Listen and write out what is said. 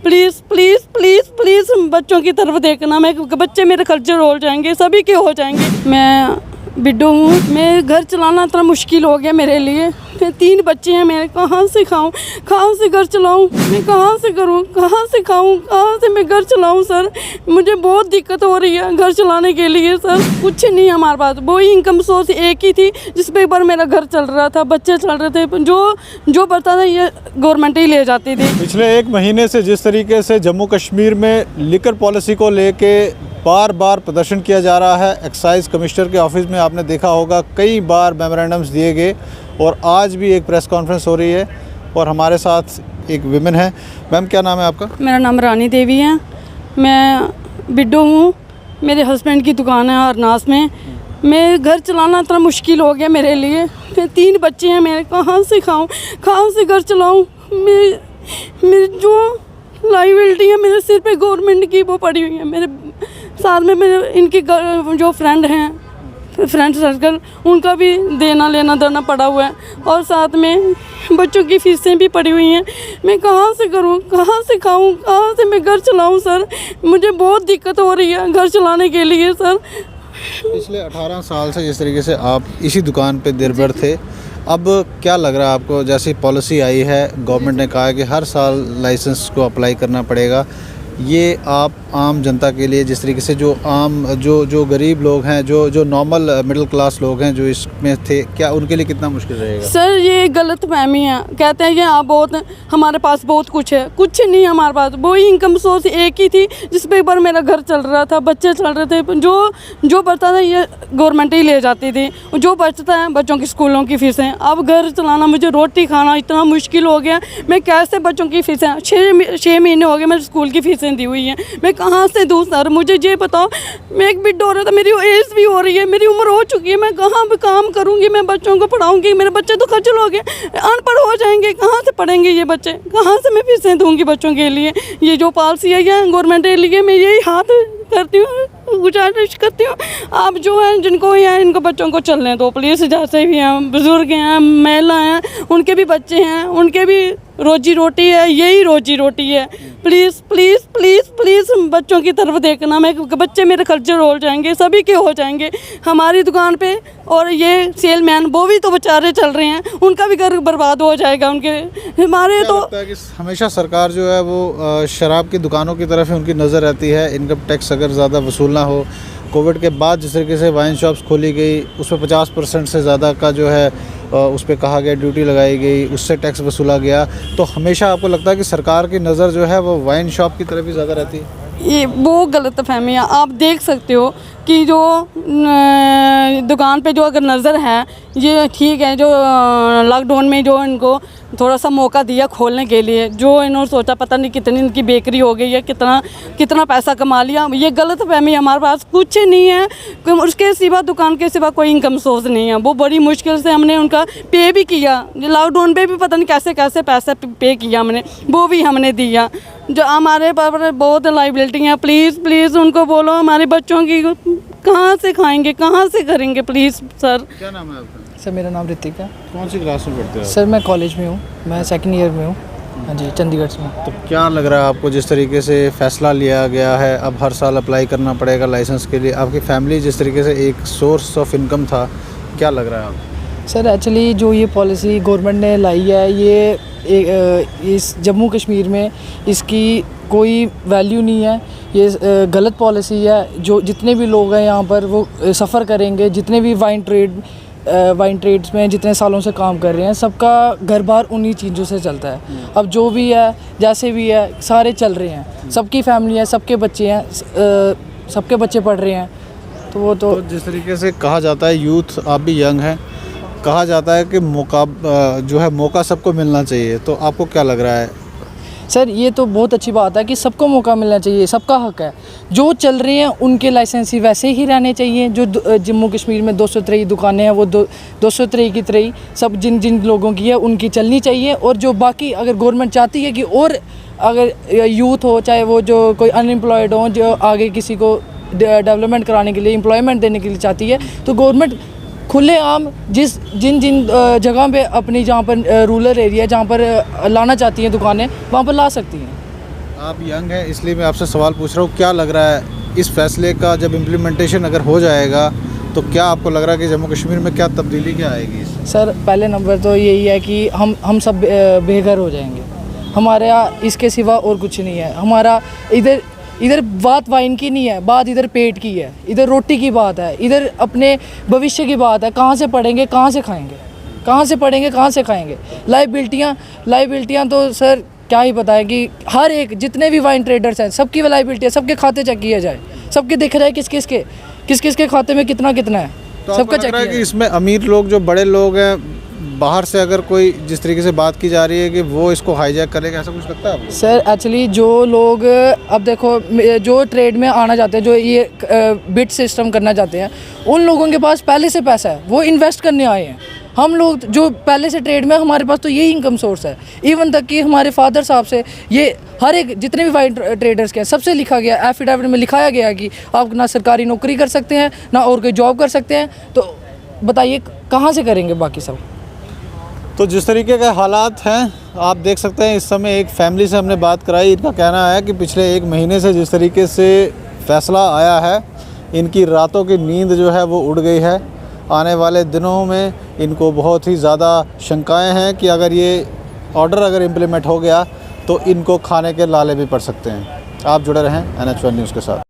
Please please please please बच्चों की तरफ देखना। मैं बच्चे मेरे खर्चे रोल जाएंगे, सभी के हो जाएंगे। मैं बिड्डू हूँ। मैं घर चलाना इतना मुश्किल हो गया मेरे लिए। मैं 3 बच्चे हैं मेरे, कहाँ से खाऊं, कहाँ से घर चलाऊं, मैं कहाँ से करूं, कहाँ से खाऊं, कहाँ से मैं घर चलाऊं सर। मुझे बहुत दिक्कत हो रही है घर चलाने के लिए सर। कुछ नहीं हमारे पास, वही इनकम सोर्स एक ही थी जिस पे एक बार मेरा घर चल रहा था, बच्चे चल रहे थे। जो बढ़ता था ये गवर्नमेंट ही ले जाती थी। पिछले 1 महीने से जिस तरीके से जम्मू कश्मीर में लिकर पॉलिसी को लेके बार बार प्रदर्शन किया जा रहा है, एक्साइज कमिश्नर के ऑफिस में आपने देखा होगा कई बार मेमोरेंडम्स दिए गए और आज भी एक प्रेस कॉन्फ्रेंस हो रही है और हमारे साथ एक विमेन है। मैम क्या नाम है आपका? मेरा नाम रानी देवी है। मैं बिड्डू हूँ। मेरे हस्बैंड की दुकान है अरनास में। मैं घर चलाना इतना मुश्किल हो गया मेरे लिए। मैं 3 बच्चे हैं मेरे, कहाँ से खाऊं, कहाँ से घर चलाऊं। मेरी जो लाइबिलिटी है मेरे सिर पे गवर्नमेंट की वो पड़ी हुई है। मेरे साथ में मेरे इनकी जो फ्रेंड हैं, फ्रेंड सर्कल, उनका भी देना लेना पड़ा हुआ है और साथ में बच्चों की फीसें भी पड़ी हुई हैं। मैं कहाँ से करूँ, कहाँ से खाऊँ, कहाँ से मैं घर चलाऊँ सर। मुझे बहुत दिक्कत हो रही है घर चलाने के लिए सर। पिछले 18 साल से जिस तरीके से आप इसी दुकान पे निर्भर थे, अब क्या लग रहा है आपको? जैसी पॉलिसी आई है, गवर्नमेंट ने कहा है कि हर साल लाइसेंस को अप्लाई करना पड़ेगा, ये आप आम जनता के लिए जिस तरीके से जो गरीब लोग हैं, जो नॉर्मल मिडिल क्लास लोग हैं जो इसमें थे, क्या उनके लिए कितना मुश्किल रहेगा? सर ये गलत फहमी है। कहते हैं कि हाँ बहुत हमारे पास बहुत कुछ है, कुछ नहीं हमारे पास। वही इनकम सोर्स एक ही थी जिस पे एक बार मेरा घर चल रहा था, बच्चे चल रहे थे। जो बढ़ता था ये गवर्नमेंट ही ले जाती थी। जो बचता है बच्चों की स्कूलों की फीसें। अब घर चलाना, मुझे रोटी खाना इतना मुश्किल हो गया। मैं कैसे बच्चों की फीसें 6 महीने हो गए मेरे स्कूल की फीसें दी हुई हैं, मैं कहाँ से दूँ सर? मुझे ये बताओ। मैं एक बिड हो रहा था, मेरी एज भी हो रही है, मेरी उम्र हो चुकी है, मैं कहाँ पे काम करूँगी? मैं बच्चों को पढ़ाऊँगी? मेरे बच्चे तो खर्चल हो गए, अनपढ़ हो जाएंगे, कहाँ से पढ़ेंगे ये बच्चे? कहाँ से मैं फीसें दूँगी बच्चों के लिए? ये जो पॉलिसी है गवर्नमेंट के लिए, मैं यही हाथ करती हूँ, गुजारिश करती हूँ आप जो हैं जिनको हैं इनको बच्चों को चलने दो प्लीज़। जैसे भी हैं, बुज़ुर्ग हैं, महिला हैं, उनके भी बच्चे हैं, उनके भी रोजी रोटी है, यही रोजी रोटी है। प्लीज़ प्लीज़ प्लीज़ प्लीज़ बच्चों की तरफ देखना। मैं बच्चे मेरे खर्चे रोल जाएंगे, सभी के हो जाएंगे हमारी दुकान पे। और ये सेलमैन वो भी तो बेचारे चल रहे हैं, उनका भी घर बर्बाद हो जाएगा उनके। हमारे तो लगता है कि हमेशा सरकार जो है वो शराब की दुकानों की तरफ उनकी नज़र रहती है। इनकम टैक्स अगर ज़्यादा वसूलना हो, कोविड के बाद जिस तरीके से वाइन शॉप्स खोली गई उसमें 50% से ज़्यादा का जो है उस पर कहा गया ड्यूटी लगाई गई, उससे टैक्स वसूला गया, तो हमेशा आपको लगता है कि सरकार की नज़र जो है वो वाइन शॉप की तरफ ही ज़्यादा रहती है? ये वो गलत फहमी है। आप देख सकते हो कि जो दुकान पे जो अगर नज़र है ये ठीक है, जो लॉकडाउन में जो इनको थोड़ा सा मौका दिया खोलने के लिए, जो इन्होंने सोचा पता नहीं कितनी इनकी बेकरी हो गई है, कितना पैसा कमा लिया, ये गलत फहमी। हमारे पास कुछ नहीं है, उसके सिवा दुकान के सिवा कोई इनकम सोर्स नहीं है। वो बड़ी मुश्किल से हमने उनका पे भी किया, लॉकडाउन पे भी पता नहीं कैसे कैसे पैसे पे किया हमने, वो भी हमने दिया। जो हमारे पास बहुत लाइबिलिटी है, प्लीज़ प्लीज़ उनको बोलो हमारे बच्चों की कहाँ से खाएंगे, कहाँ से करेंगे प्लीज़ सर। क्या नाम है आपका? सर मेरा नाम ऋतिक है। कौन सी क्लास में पढ़ते हो? सर मैं कॉलेज में हूँ, मैं 2nd ईयर में हूँ। हाँ जी, चंडीगढ़ से हूँ। तो क्या लग रहा है आपको जिस तरीके से फ़ैसला लिया गया है, अब हर साल अप्लाई करना पड़ेगा लाइसेंस के लिए, आपकी फैमिली जिस तरीके से एक सोर्स ऑफ इनकम था, क्या लग रहा है आपको? सर एक्चुअली जो ये पॉलिसी गवर्नमेंट ने लाई है, ये इस जम्मू कश्मीर में इसकी कोई वैल्यू नहीं है। ये गलत पॉलिसी है। जो जितने भी लोग हैं यहाँ पर वो सफ़र करेंगे, जितने भी वाइन ट्रेड्स में जितने सालों से काम कर रहे हैं, सबका घर बार उन्हीं चीज़ों से चलता है। अब जो भी है जैसे भी है सारे चल रहे हैं, सबकी फैमिली है, सबके बच्चे हैं, सबके बच्चे पढ़ रहे हैं। तो वो तो जिस तरीके से कहा जाता है, यूथ आप भी यंग हैं, कहा जाता है कि मौका सबको मिलना चाहिए, तो आपको क्या लग रहा है? सर ये तो बहुत अच्छी बात है कि सबको मौका मिलना चाहिए, सबका हक है। जो चल रहे हैं उनके लाइसेंस ही वैसे ही रहने चाहिए। जो जम्मू कश्मीर में 203 दुकानें हैं, वो 203 की तरह सब जिन लोगों की है उनकी चलनी चाहिए। और जो बाकी अगर गवर्नमेंट चाहती है कि और अगर यूथ हो, चाहे वो जो कोई अनएम्प्लॉयड हो, जो आगे किसी को डेवलपमेंट कराने के लिए, एम्प्लॉयमेंट देने के लिए चाहती है, तो गवर्नमेंट खुलेआम जिन जगह पे अपनी जहाँ पर रूरल एरिया जहाँ पर लाना चाहती हैं दुकानें, वहाँ पर ला सकती हैं। आप यंग हैं इसलिए मैं आपसे सवाल पूछ रहा हूँ, क्या लग रहा है इस फैसले का जब इम्प्लीमेंटेशन अगर हो जाएगा तो क्या आपको लग रहा है कि जम्मू कश्मीर में क्या तब्दीली क्या आएगी इससे? सर पहले नंबर तो यही है कि हम सब बेघर हो जाएंगे। हमारे यहाँ इसके सिवा और कुछ नहीं है। हमारा इधर बात वाइन की नहीं है, बात इधर पेट की है, इधर रोटी की बात है, इधर अपने भविष्य की बात है। कहाँ से पढ़ेंगे, कहाँ से खाएंगे, कहाँ से पढ़ेंगे, कहाँ से खाएंगे। लाइबिलिटियाँ तो सर क्या ही पता है कि हर एक जितने भी वाइन ट्रेडर्स हैं सबकी लाइबिलिटी है, सबके खाते चेक किया जाए, सबके दिख रहा है किस किस के खाते में कितना है, तो सबका आपको लग चेक रहा है किया कि जाए। इसमें अमीर लोग जो बड़े लोग हैं बाहर से अगर कोई जिस तरीके से बात की जा रही है कि वो इसको हाईजैक करेगा, ऐसा कुछ लगता है आपको? सर एक्चुअली जो लोग अब देखो जो ट्रेड में आना चाहते हैं, जो ये बिट सिस्टम करना चाहते हैं, उन लोगों के पास पहले से पैसा है, वो इन्वेस्ट करने आए हैं। हम लोग जो पहले से ट्रेड में, हमारे पास तो यही इनकम सोर्स है। इवन तक कि हमारे फादर साहब से ये हर एक जितने भी वाइन ट्रेडर्स के हैं सबसे लिखा गया, एफिडेविट में लिखाया गया कि आप ना सरकारी नौकरी कर सकते हैं ना और कोई जॉब कर सकते हैं। तो बताइए कहाँ से करेंगे बाकी सब। तो जिस तरीके के हालात हैं आप देख सकते हैं, इस समय एक फैमिली से हमने बात कराई। इनका कहना है कि पिछले 1 महीने से जिस तरीके से फैसला आया है, इनकी रातों की नींद जो है वो उड़ गई है। आने वाले दिनों में इनको बहुत ही ज़्यादा शंकाएं हैं कि अगर ये ऑर्डर अगर इम्प्लीमेंट हो गया तो इनको खाने के लाले भी पड़ सकते हैं। आप जुड़े रहें NH1 न्यूज़ के साथ।